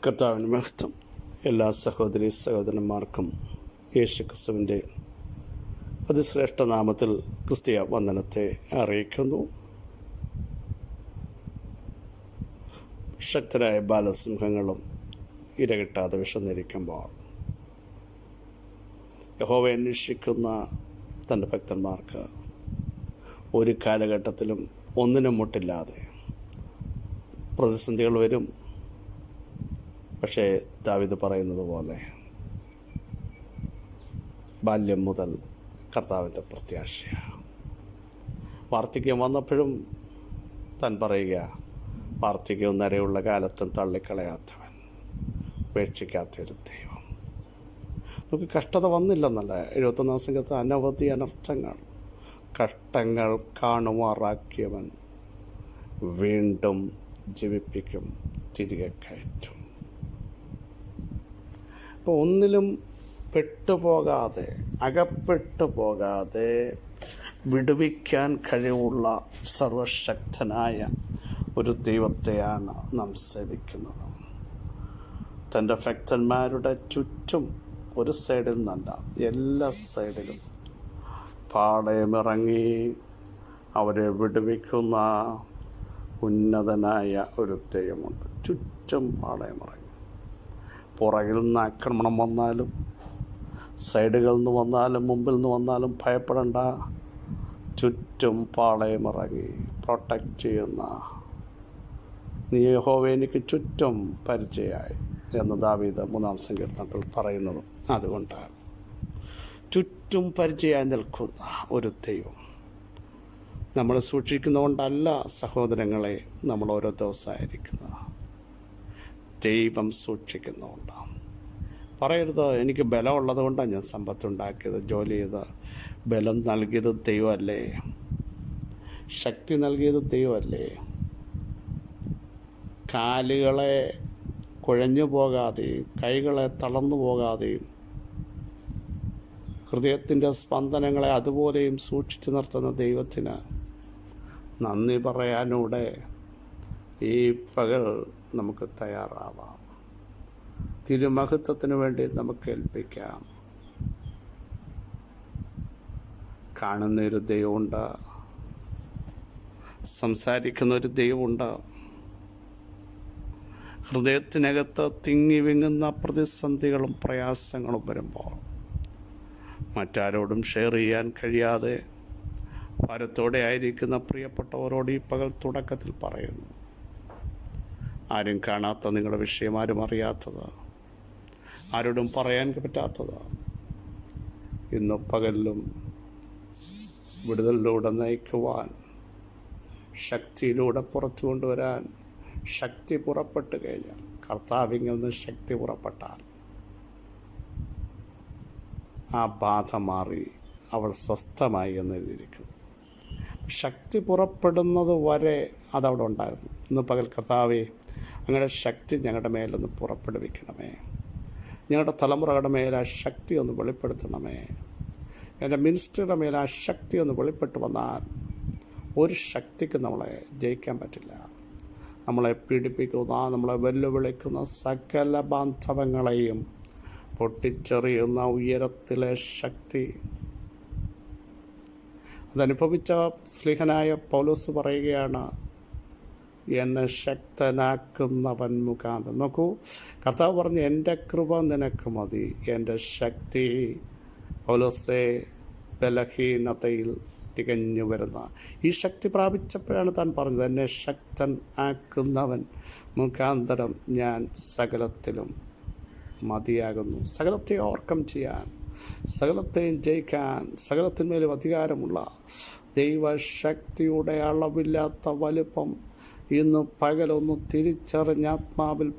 കർത്താവിന് മഹത്വം. എല്ലാ സഹോദരി സഹോദരന്മാർക്കും യേശുക്രിസ്തുവിൻ്റെ അതിശ്രേഷ്ഠ നാമത്തിൽ ക്രിസ്തീയ വന്ദനത്തെ അറിയിക്കുന്നു. ശക്തരായ ബാലസിംഹങ്ങളും ഇരകിട്ടാതെ വിശന്നിരിക്കുമ്പോൾ യഹോവയെ അന്വേഷിക്കുന്ന തൻ്റെ ഭക്തന്മാർക്ക് ഒരു കാലഘട്ടത്തിലും ഒന്നിനും മുട്ടില്ലാതെ പ്രതിസന്ധികൾ വരും. പക്ഷേ ദാവീദ് പറയുന്നത് പോലെ ബാല്യം മുതൽ കർത്താവിൻ്റെ പ്രത്യാശയാണ്. വാർദ്ധക്യം വന്നപ്പോഴും താൻ പറയുക, വാർദ്ധക്യവും നരയുള്ള കാലത്തും തള്ളിക്കളയാത്തവൻ, ഉപേക്ഷിക്കാത്തൊരു ദൈവം. നമുക്ക് കഷ്ടത വന്നില്ലെന്നല്ല, 71 സംഘത്ത് അനവധി അനർത്ഥങ്ങൾ, കഷ്ടങ്ങൾ കാണുമാറാക്കിയവൻ വീണ്ടും ജീവിപ്പിക്കും, തിരികെ കയറ്റും. അപ്പോൾ ഒന്നിലും പെട്ടുപോകാതെ, അകപ്പെട്ടു പോകാതെ വിടുവിക്കാൻ കഴിവുള്ള സർവശക്തനായ ഒരു ദൈവത്തെയാണ് നാം സേവിക്കുന്നത്. തൻ്റെ ഭക്തന്മാരുടെ ചുറ്റും ഒരു സൈഡിൽ നിന്നല്ല, എല്ലാ സൈഡിലും പാളയമിറങ്ങി അവരെ വിടുവിക്കുന്ന ഉന്നതനായ ഒരു ദൈവമുണ്ട്. ചുറ്റും പാളയമിറങ്ങി, പുറകിൽ നിന്ന് ആക്രമണം വന്നാലും, സൈഡുകളിൽ നിന്ന് വന്നാലും, മുമ്പിൽ നിന്ന് വന്നാലും ഭയപ്പെടേണ്ട. ചുറ്റും പാളയമിറങ്ങി പ്രൊട്ടക്റ്റ് ചെയ്യുന്ന നീ യഹോവ എനിക്ക് ചുറ്റും പരിചയമായി എന്ന് ദാവീദ് 3-ാം സങ്കീർത്തനത്തിൽ പറയുന്നത്. അതുകൊണ്ടാണ് ചുറ്റും പരിചയമായി നിൽക്കുന്ന ഒരു ദൈവം നമ്മൾ സൂക്ഷിക്കുന്നതുകൊണ്ടല്ല സഹോദരങ്ങളെ നമ്മൾ ഓരോ ദിവസമായിരിക്കുന്നത്, ദൈവം സൂക്ഷിക്കുന്നതുകൊണ്ടാണ്. പറയരുത് എനിക്ക് ബലമുള്ളത് കൊണ്ടാണ് ഞാൻ സമ്പത്തുണ്ടാക്കിയത്, ജോലി ചെയ്ത്. ബലം നൽകിയത് ദൈവമല്ലേ, ശക്തി നൽകിയത് ദൈവമല്ലേ. കാലുകളെ കുഴഞ്ഞു പോകാതെയും കൈകളെ തളർന്നു പോകാതെയും ഹൃദയത്തിൻ്റെ സ്പന്ദനങ്ങളെ അതുപോലെയും സൂക്ഷിച്ചു നിർത്തുന്ന ദൈവത്തിന് നന്ദി പറയാനൂടെ ഈ പകൽ നമുക്ക് തയ്യാറാവാം. തിരുമഹത്വത്തിന് വേണ്ടി നമുക്ക് ഏൽപ്പിക്കാം. കാണുന്നൊരു ദൈവമുണ്ട്, സംസാരിക്കുന്നൊരു ദൈവമുണ്ട്. ഹൃദയത്തിനകത്ത് തിങ്ങി വിങ്ങുന്ന പ്രതിസന്ധികളും പ്രയാസങ്ങളും വരുമ്പോൾ മറ്റാരോടും ഷെയർ ചെയ്യാൻ കഴിയാതെ ഭാരത്തോടെ ആയിരിക്കുന്ന പ്രിയപ്പെട്ടവരോട് ഈ പകൽ തുടക്കത്തിൽ പറയുന്നു. ആരും കാണാത്ത നിങ്ങളുടെ വിഷയം, ആരും അറിയാത്തത്, ആരോടും പറയാൻ പറ്റാത്തത്, ഇന്ന് പകലിലും വിടുതലിലൂടെ നയിക്കുവാൻ, ശക്തിയിലൂടെ പുറത്തു കൊണ്ടുവരാൻ ശക്തി പുറപ്പെട്ടു കഴിഞ്ഞാൽ, കർത്താവിൽ നിന്ന് ശക്തി പുറപ്പെട്ടാൽ ആ ബാധ മാറി അവൾ സ്വസ്ഥമായി എന്ന് എഴുതിയിരിക്കുന്നു. ശക്തി പുറപ്പെടുന്നത് വരെ അതവിടെ ഉണ്ടായിരുന്നു. ഇന്ന് പകൽ കർത്താവേ, അങ്ങയുടെ ശക്തി ഞങ്ങളുടെ മേലൊന്ന് പുറപ്പെടുവിക്കണമേ. ഞങ്ങളുടെ തലമുറകളുടെ മേൽ ആ ശക്തി ഒന്ന് വെളിപ്പെടുത്തണമേ. എൻ്റെ മിനിസ്റ്ററുടെ മേൽ ആ ശക്തി ഒന്ന് വെളിപ്പെട്ട് വന്നാൽ ഒരു ശക്തിക്ക് നമ്മളെ ജയിക്കാൻ പറ്റില്ല. നമ്മളെ പീഡിപ്പിക്കുന്ന, നമ്മളെ വെല്ലുവിളിക്കുന്ന സകല ബാന്ധവങ്ങളെയും പൊട്ടിച്ചെറിയുന്ന ഉയരത്തിലെ ശക്തി അതനുഭവിച്ച സ്ലീഹനായ പൗലോസ് പറയുകയാണ്, എന്നെ ശക്തനാക്കുന്നവൻ മുഖാന്തരം. നോക്കൂ, കർത്താവ് പറഞ്ഞു, എൻ്റെ കൃപ നിനക്ക് മതി, എൻ്റെ ശക്തി പൗലോസേ ബലഹീനതയിൽ തികഞ്ഞു വരുന്ന. ഈ ശക്തി പ്രാപിച്ചപ്പോഴാണ് താൻ പറഞ്ഞത്, എന്നെ ശക്തൻ ആക്കുന്നവൻ മുഖാന്തരം ഞാൻ സകലത്തിലും മതിയാകുന്നു. സകലത്തെ ഓവർകം ചെയ്യാൻ, സകലത്തെയും ജയിക്കാൻ, സകലത്തിന്മേലും അധികാരമുള്ള ദൈവശക്തിയുടെ അളവില്ലാത്ത വലുപ്പം ഇന്ന് പകലൊന്ന് തിരിച്ചറിഞ്ഞ് ആത്മാവിൽ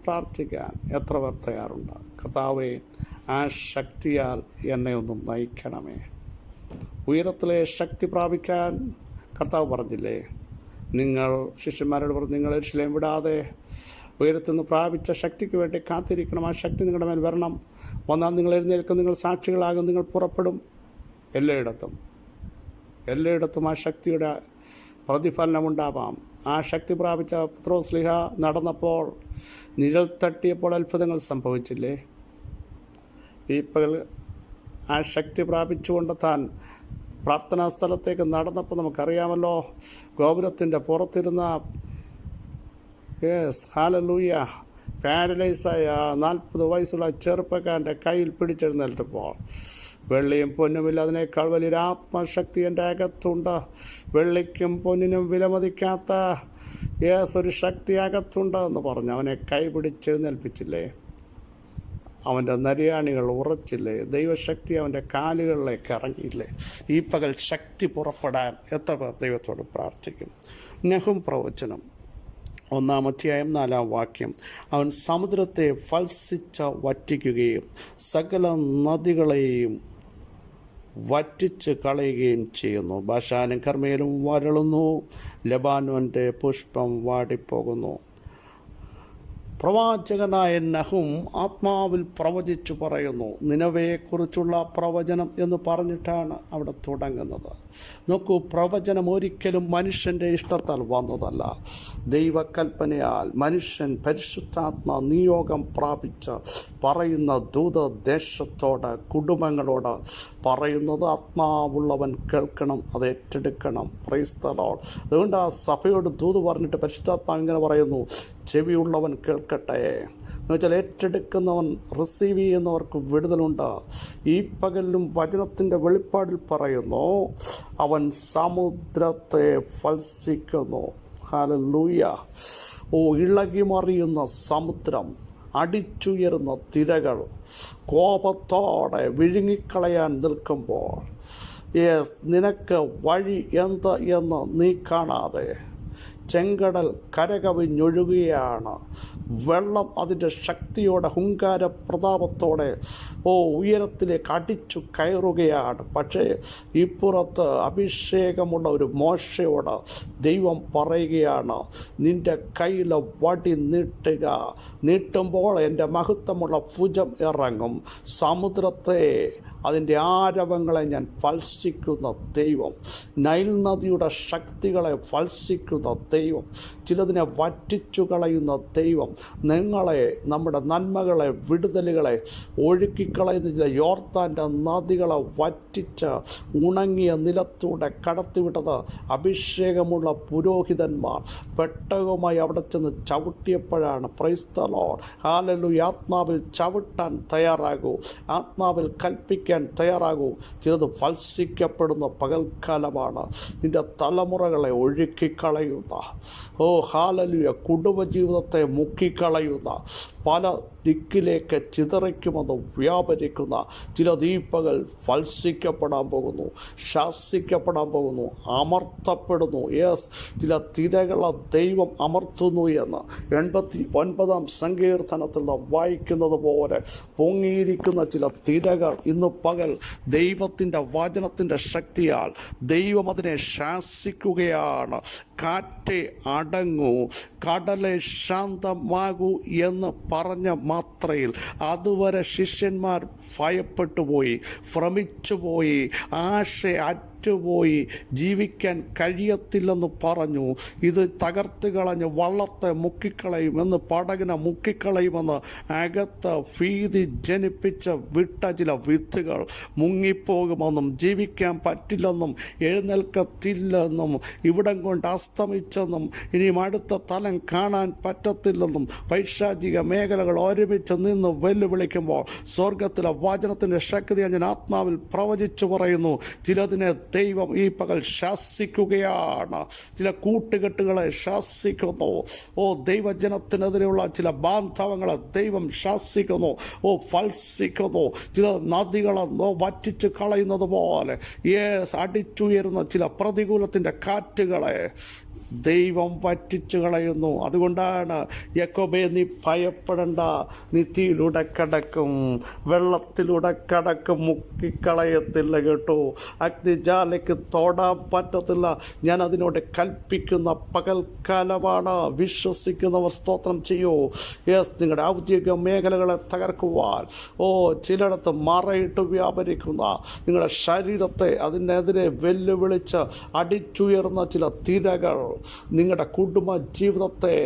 പ്രാർത്ഥിക്കാൻ എത്ര പേർ തയ്യാറുണ്ട്? കർത്താവേ, ആ ശക്തിയാൽ എന്നെ ഒന്ന് നയിക്കണമേ. ഉയരത്തിലെ ശക്തി പ്രാപിക്കാൻ കർത്താവ് പറഞ്ഞില്ലേ, നിങ്ങൾ ശിഷ്യന്മാരോട് പറഞ്ഞു, നിങ്ങൾ യെരൂശലേം വിടാതെ ഉയരത്തിൽ നിന്ന് പ്രാപിച്ച ശക്തിക്ക് വേണ്ടി കാത്തിരിക്കണം. ആ ശക്തി നിങ്ങളുടെ മേൽ വരണം. വന്നാൽ നിങ്ങൾ എഴുന്നേൽക്കും, നിങ്ങൾ സാക്ഷികളാകും, നിങ്ങൾ പുറപ്പെടും. എല്ലായിടത്തും ആ ശക്തിയുടെ പ്രതിഫലനമുണ്ടാവാം. ആ ശക്തി പ്രാപിച്ച പത്രോസ്ലീഹ നടന്നപ്പോൾ നിഴൽ തട്ടിയപ്പോൾ അത്ഭുതങ്ങൾ സംഭവിച്ചില്ലേ? ഈ പകൽ ആ ശക്തി പ്രാപിച്ചുകൊണ്ട് താൻ പ്രാർത്ഥനാ സ്ഥലത്തേക്ക് നടന്നപ്പോൾ നമുക്കറിയാമല്ലോ, ഗോപുരത്തിൻ്റെ പുറത്തിരുന്ന ഹല്ലേലൂയ പാരലൈസായ 40 വയസ്സുള്ള ചെറുപ്പക്കാരൻ്റെ കയ്യിൽ പിടിച്ചെഴുന്നേറ്റപ്പോൾ, വെള്ളിയും പൊന്നുമില്ല, അതിനേക്കാൾ വലിയൊരു ആത്മശക്തി എൻ്റെ അകത്തുണ്ട്, വെള്ളിക്കും പൊന്നിനും വിലമതിക്കാത്ത ഒരു ശക്തി അകത്തുണ്ട് എന്ന് പറഞ്ഞ് അവനെ കൈ പിടിച്ചെഴുന്നേൽപ്പിച്ചില്ലേ? അവൻ്റെ നരിയാണികൾ ഉറച്ചില്ലേ? ദൈവശക്തി അവൻ്റെ കാലുകളിലേക്ക് ഇറങ്ങിയില്ലേ? ഈ പകൽ ശക്തി പുറപ്പെടാൻ എത്ര പേർ ദൈവത്തോട് പ്രാർത്ഥിക്കും? നെഹും പ്രവചനം 1-ാം അധ്യായം 4-ാം വാക്യം, അവൻ സമുദ്രത്തെ ഫൽസിച്ച് വറ്റിക്കുകയും സകല നദികളെയും വറ്റിച്ച് കളയുകയും ചെയ്യുന്നു. ബാശാനും കർമ്മേലും വരളുന്നു, ലെബാനോൻ്റെ പുഷ്പം വാടിപ്പോകുന്നു. പ്രവാചകനായ നഹും ആത്മാവിൽ പ്രവചിച്ചു പറയുന്നു. നിനവയെക്കുറിച്ചുള്ള പ്രവചനം എന്ന് പറഞ്ഞിട്ടാണ് അവിടെ തുടങ്ങുന്നത്. നോക്കൂ, പ്രവചനം ഒരിക്കലും മനുഷ്യൻ്റെ ഇഷ്ടത്താൽ വന്നതല്ല. ദൈവകൽപ്പനയാൽ മനുഷ്യൻ പരിശുദ്ധാത്മ നിയോഗം പ്രാപിച്ച് പറയുന്ന ദൂതദേശത്തോട്, കുടുംബങ്ങളോട് പറയുന്നത് ആത്മാവുള്ളവൻ കേൾക്കണം, അത് ഏറ്റെടുക്കണം. Price the Lord. അതുകൊണ്ട് ആ സഭയോട് ദൂത് പറഞ്ഞിട്ട് പരിശുദ്ധാത്മാവ് ഇങ്ങനെ പറയുന്നു, ചെവിയുള്ളവൻ കേൾക്കട്ടെ എന്ന് വെച്ചാൽ ഏറ്റെടുക്കുന്നവൻ, റിസീവ് ചെയ്യുന്നവർക്ക് വിടുതലുണ്ട്. ഈ പകലിലും വചനത്തിൻ്റെ വെളിപ്പാടിൽ പറയുന്നു, അവൻ സമുദ്രത്തെ ഫൽസിക്കുന്നു. ഹല്ലേലൂയ. ഇളകി മറിയുന്ന സമുദ്രം, അടിച്ചുയരുന്ന തിരകൾ കോപത്തോടെ വിഴുങ്ങിക്കളയാൻ നിൽക്കുമ്പോൾ, നിനക്ക് വഴി എന്ത് എന്ന് നീ കാണാതെ ചെങ്കടൽ കരകവിഞ്ഞൊഴുകുകയാണ്. വെള്ളം അതിൻ്റെ ശക്തിയോടെ, ഹുങ്കാര പ്രതാപത്തോടെ ഉയരത്തിലേക്ക് അടിച്ചു കയറുകയാണ്. പക്ഷേ ഇപ്പുറത്ത് അഭിഷേകമുള്ള ഒരു മോശയോട് ദൈവം പറയുകയാണ്, നിൻ്റെ കയ്യിലെ വടി നീട്ടുക, നീട്ടുമ്പോൾ എൻ്റെ മഹത്വമുള്ള ഭുജം ഇറങ്ങും, സമുദ്രത്തെ, അതിൻ്റെ ആരവങ്ങളെ ഞാൻ ഫൽസിക്കുന്ന ദൈവം, നൈൽ നദിയുടെ ശക്തികളെ ഫൽസിക്കുന്ന ദൈവം, ചിലതിനെ വറ്റിച്ചു കളയുന്ന ദൈവം, നിങ്ങളെ, നമ്മുടെ നന്മകളെ, വിടുതലുകളെ ഒഴുക്കിക്കളയുന്ന യോർദാൻ്റെ നദികളെ വറ്റിച്ച് ഉണങ്ങിയ നിലത്തൂടെ കടത്തിവിട്ടത് അഭിഷേകമുള്ള പുരോഹിതന്മാർ പെട്ടകവുമായി അവിടെ ചെന്ന് ചവിട്ടിയപ്പോഴാണ്. Praise the lord. ഹല്ലേലൂയ. ആത്മാവിൽ ചവിട്ടാൻ തയ്യാറാകൂ, ആത്മാവിൽ കൽപ്പിക്കാൻ തയ്യാറാകൂ. ചിലത് ഫൽസിക്കപ്പെടുന്ന പകൽക്കാലമാണ്. നിന്റെ തലമുറകളെ ഒഴുക്കിക്കളയുന്ന, ഹല്ലേലൂയ, കുടുംബജീവിതത്തെ മുക്കിക്കളയുന്ന, പല ദിക്കിലേക്ക് ചിതറിക്കുമെന്ന് വ്യാപരിക്കുന്ന ചില ദീപകൾ ഫൽസിക്കപ്പെടാൻ പോകുന്നു, ശാസിക്കപ്പെടാൻ പോകുന്നു, അമർത്തപ്പെടുന്നു. ചില തിരകളെ ദൈവം അമർത്തുന്നു എന്ന് 89-ാം സങ്കീർത്തനത്തിൽ നാം വായിക്കുന്നത് പോലെ പൊങ്ങിയിരിക്കുന്ന ചില തിരകൾ ഇന്ന് പകൽ ദൈവത്തിൻ്റെ വചനത്തിൻ്റെ ശക്തിയാൽ ദൈവം അതിനെ ശാസിക്കുകയാണ്. കാറ്റെ അടങ്ങൂ, കടലെ ശാന്തമാകൂ എന്ന് പറഞ്ഞ മാത്രയിൽ അതുവരെ ശിഷ്യന്മാർ ഭയപ്പെട്ടുപോയി, ഭ്രമിച്ചുപോയി, അറ്റുപോയി, ജീവിക്കാൻ കഴിയത്തില്ലെന്ന് പറഞ്ഞു. ഇത് തകർത്ത് കളഞ്ഞ് വള്ളത്തെ മുക്കിക്കളയുമെന്ന്, പടകിനെ മുക്കിക്കളയുമെന്ന് അകത്ത് ഭീതി ജനിപ്പിച്ച് വിട്ട ചില വിത്തുകൾ മുങ്ങിപ്പോകുമെന്നും, ജീവിക്കാൻ പറ്റില്ലെന്നും, എഴുന്നേൽക്കത്തില്ലെന്നും, ഇവിടം കൊണ്ട് അസ്തമിച്ചെന്നും, ഇനിയും അടുത്ത തലം കാണാൻ പറ്റത്തില്ലെന്നും പൈശാചിക മേഖലകൾ ഒരുമിച്ച് നിന്ന് വെല്ലുവിളിക്കുമ്പോൾ സ്വർഗത്തിലെ വചനത്തിൻ്റെ ശക്തി ഞാൻ ആത്മാവിൽ പ്രവചിച്ചു പറയുന്നു. ചിലതിനെ ദൈവം ഈ പകൽ ശാസിക്കുകയാണ്, ചില കൂട്ടുകെട്ടുകളെ ശാസിക്കുന്നു. ദൈവജനത്തിനെതിരെയുള്ള ചില ബാന്ധവങ്ങളെ ദൈവം ശാസിക്കുന്നു, ഫൽസിക്കുന്നു. ചില നദികളെ വറ്റിച്ച് കളയുന്നത് പോലെ അടിച്ചുയരുന്ന ചില പ്രതികൂലത്തിൻ്റെ കാറ്റുകളെ ദൈവം വറ്റിച്ചു കളയുന്നു. അതുകൊണ്ടാണ് യാക്കോബേ, നീ ഭയപ്പെടണ്ട, നീ തീയിലൂടെ കടക്കും, വെള്ളത്തിലൂടെ കടക്കും, മുക്കിക്കളയത്തില്ല കേട്ടോ. അഗ്നിജാലയ്ക്ക് തൊടാൻ പറ്റത്തില്ല. ഞാൻ അതിനോട് കൽപ്പിക്കുന്ന പകൽക്കാലമാണ്. വിശ്വസിക്കുന്നവർ സ്തോത്രം ചെയ്യൂ. നിങ്ങളുടെ ഔദ്യോഗിക മേഖലകളെ തകർക്കുവാൻ, ചിലയിടത്ത് മറയിട്ട് വ്യാപരിക്കുന്ന നിങ്ങളുടെ ശരീരത്തെ അതിനെതിരെ വെല്ലുവിളിച്ച് അടിച്ചുയർന്ന ചില തിരകൾ നിങ്ങളുടെ കുടുംബ ജീവിതത്തെ,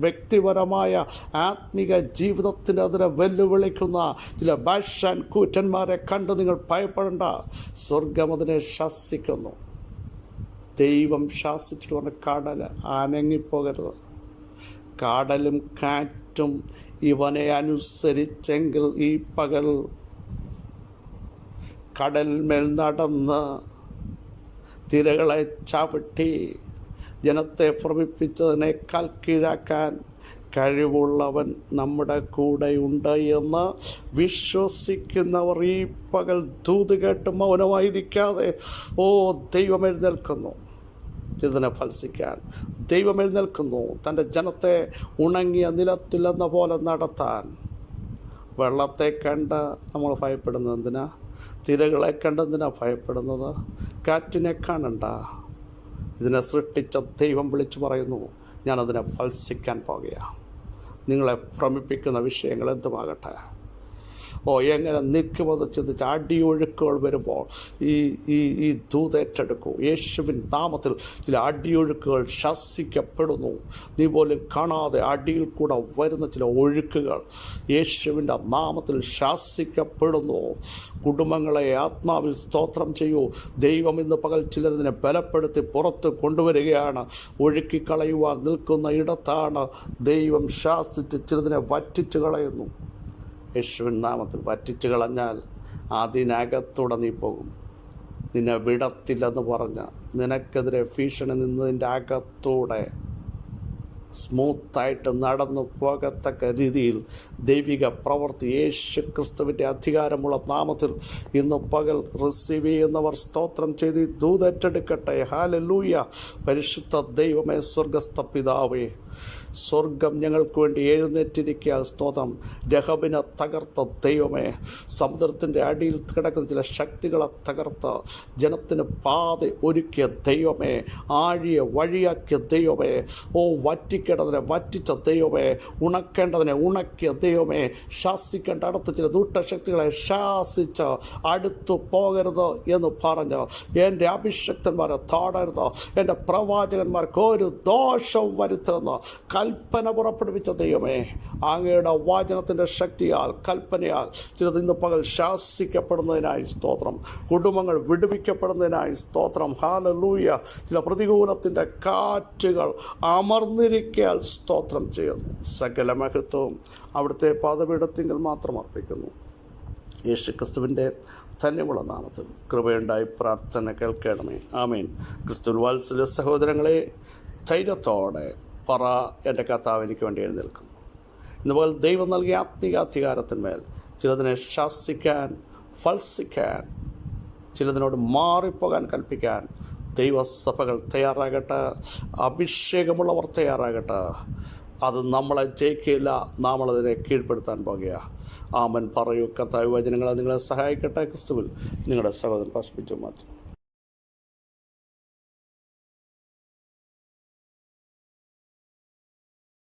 വ്യക്തിപരമായ ആത്മീക ജീവിതത്തിന് അതിനെ വെല്ലുവിളിക്കുന്ന ചില ഭാഷാൻ കൂറ്റന്മാരെ കണ്ട് നിങ്ങൾ ഭയപ്പെടേണ്ട. സ്വർഗം അതിനെ ശാസിക്കുന്നു. ദൈവം ശാസിച്ചിട്ട് പറഞ്ഞ കടൽ അനങ്ങിപ്പോകരുത്. കടലും കാറ്റും ഇവനെ അനുസരിച്ചെങ്കിൽ ഈ പകൽ കടൽമേൽ നടന്ന് തിരകളെ ചവിട്ടി ജനത്തെ ഭ്രമിപ്പിച്ചതിനേക്കാൾ കീഴാക്കാൻ കഴിവുള്ളവൻ നമ്മുടെ കൂടെയുണ്ട് എന്ന് വിശ്വസിക്കുന്നവർ ഈ പകൽ ദൂത് കേട്ട് മൗനമായിരിക്കാതെ ദൈവം എഴുന്നേൽക്കുന്നു. ഇതിനെ ഫലസിക്കാൻ ദൈവം എഴുന്നേൽക്കുന്നു. തൻ്റെ ജനത്തെ ഉണങ്ങിയ നിലത്തിലെന്ന പോലെ നടത്താൻ. വെള്ളത്തെ കണ്ട് നമ്മൾ ഭയപ്പെടുന്നത് എന്തിനാ? തിരകളെ കണ്ടെന്തിനാ ഭയപ്പെടുന്നത്? കാറ്റിനെ കാണണ്ട. ഇതിനെ സൃഷ്ടിച്ച ദൈവം വിളിച്ചു പറയുന്നു, ഞാനതിനെ ഫലസിക്കാൻ പോകുകയാണ്. നിങ്ങളെ ഭ്രമിപ്പിക്കുന്ന വിഷയങ്ങൾ എന്തുമാകട്ടെ, എങ്ങനെ നിൽക്കുമെന്ന് ചിന്തിച്ച് അടിയൊഴുക്കുകൾ വരുമ്പോൾ ഈ ദൂതേറ്റെടുക്കൂ. യേശുവിൻ നാമത്തിൽ ചില അടിയൊഴുക്കുകൾ ശാസിക്കപ്പെടുന്നു. നീ പോലും കാണാതെ അടിയിൽ കൂടെ വരുന്ന ചില ഒഴുക്കുകൾ യേശുവിൻ്റെ നാമത്തിൽ ശാസിക്കപ്പെടുന്നു. കുടുംബങ്ങളെ ആത്മാവിൽ സ്തോത്രം ചെയ്യൂ. ദൈവം ഇന്ന് പകൽ ചിലതിനെ ബലപ്പെടുത്തി പുറത്ത് കൊണ്ടുവരികയാണ്. ഒഴുക്കിക്കളയുവാൻ നിൽക്കുന്ന ഇടത്താണ് ദൈവം ശാസിച്ച് ചിലതിനെ വറ്റിച്ചു കളയുന്നു. യേശുവിൻ നാമത്തിൽ വറ്റിച്ചു കളഞ്ഞാൽ അതിനകത്തൂടെ നീ പോകും. നിന്നെ വിടത്തില്ലെന്ന് പറഞ്ഞ നിനക്കെതിരെ ഭീഷണി നിന്നതിൻ്റെ അകത്തൂടെ സ്മൂത്തായിട്ട് നടന്നു പോകത്തക്ക രീതിയിൽ ദൈവിക പ്രവൃത്തി യേശു ക്രിസ്തുവിൻ്റെ അധികാരമുള്ള നാമത്തിൽ ഇന്ന് പകൽ റിസീവ് ചെയ്യുന്നവർ സ്തോത്രം ചെയ്ത് ദൂതേറ്റെടുക്കട്ടെ. ഹല്ലേലൂയ. പരിശുദ്ധ ദൈവമേ, സ്വർഗസ്ഥ പിതാവേ, സ്വർഗം ഞങ്ങൾക്ക് വേണ്ടി എഴുന്നേറ്റിരിക്കുക. സ്തോത്രം. രഹബിനെ തകർത്ത ദൈവമേ, സമുദ്രത്തിൻ്റെ അടിയിൽ കിടക്കുന്ന ചില ശക്തികളെ തകർത്ത് ജനത്തിന് പാത ഒരുക്കിയ ദൈവമേ, ആഴിയെ വഴിയാക്കിയ ദൈവമേ, വറ്റിക്കേണ്ടതിനെ വറ്റിച്ച ദൈവമേ, ഉണക്കേണ്ടതിനെ ഉണക്കിയ ദൈവമേ, ശാസിക്കേണ്ട അടുത്ത് ചില ദുഷ്ടശക്തികളെ ശാസിച്ച് അടുത്തു പോകരുത് എന്ന് പറഞ്ഞ് എൻ്റെ അഭിഷക്തന്മാരെ താടരുത്, എൻ്റെ പ്രവാചകന്മാർക്ക് ഒരു ദോഷവും വരുത്തരുതെന്ന് കൽപ്പന പുറപ്പെടുവിച്ച ദൈവമേ, അങ്ങയുടെ വചനത്തിൻ്റെ ശക്തിയാൽ കൽപ്പനയാൽ ചിലത് ഇന്ന് പകൽ ശാസിക്കപ്പെടുന്നതിനായി സ്തോത്രം. കുടുംബങ്ങൾ വിടുവിക്കപ്പെടുന്നതിനായി സ്തോത്രം. ഹല്ലേലൂയ. ചില പ്രതികൂലത്തിൻ്റെ കാറ്റുകൾ അമർന്നിരിക്കാൻ സ്തോത്രം ചെയ്യുന്നു. സകല മഹത്വവും അവിടുത്തെ പാദപീഠത്തിങ്കിൽ മാത്രം അർപ്പിക്കുന്നു. യേശു ക്രിസ്തുവിൻ്റെ ധന്യമുള്ള നാമത്തിൽ കൃപയുണ്ടായി പ്രാർത്ഥന കേൾക്കണമേ. ആമേൻ. ക്രിസ്തുവിൽ വാത്സല്യ സഹോദരങ്ങളെ, ധൈര്യത്തോടെ പറ, എൻ്റെ കർത്താവ് എനിക്ക് വേണ്ടി എഴുന്നേൽക്കുന്നു. ഇന്നുപോലെ ദൈവം നൽകിയ ആത്മീക അധികാരത്തിന്മേൽ ചിലതിനെ ശാസിക്കാൻ, ഫൽസിക്കാൻ, ചിലതിനോട് മാറിപ്പോകാൻ കൽപ്പിക്കാൻ ദൈവസഭകൾ തയ്യാറാകട്ടെ. അഭിഷേകമുള്ളവർ തയ്യാറാകട്ടെ. അത് നമ്മളെ ജയിക്കില്ല, നമ്മളതിനെ കീഴ്പ്പെടുത്താൻ പോകുക. ആമൻ. പറയൂ. കർത്താവ് വചനങ്ങളെ നിങ്ങളെ സഹായിക്കട്ടെ. ക്രിസ്തുവിൽ നിങ്ങളുടെ സഹോദരൻ പാസ്റ്റർ ബിജു മാത്യു.